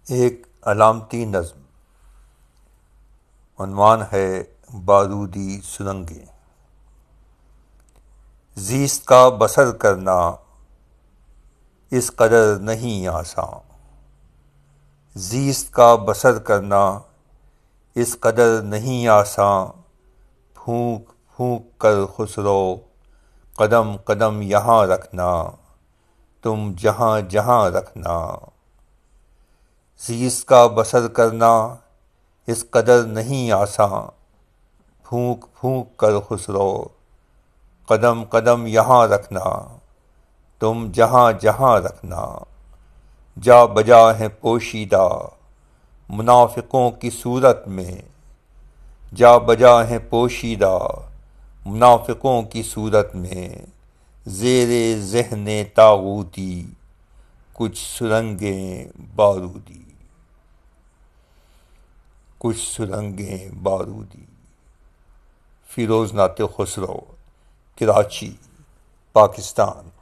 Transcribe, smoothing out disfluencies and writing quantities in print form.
ایک علامتی نظم، عنوان ہے بارودی سرنگیں۔ زیست کا بسر کرنا اس قدر نہیں آسان، زیست کا بسر کرنا اس قدر نہیں آسان، پھونک پھونک کر خسرو قدم قدم یہاں رکھنا، تم جہاں جہاں رکھنا۔ زیست کا بسر کرنا اس قدر نہیں آسان، پھونک پھونک کر خسرو قدم قدم یہاں رکھنا، تم جہاں جہاں رکھنا۔ جا بجا ہے پوشیدہ منافقوں کی صورت میں، جا بجا ہے پوشیدہ منافقوں کی صورت میں، زیر ذہن طاغوتی کچھ سرنگیں بارودی، کچھ سرنگیں بارودی۔ فیروز نعت خسرو، کراچی، پاکستان۔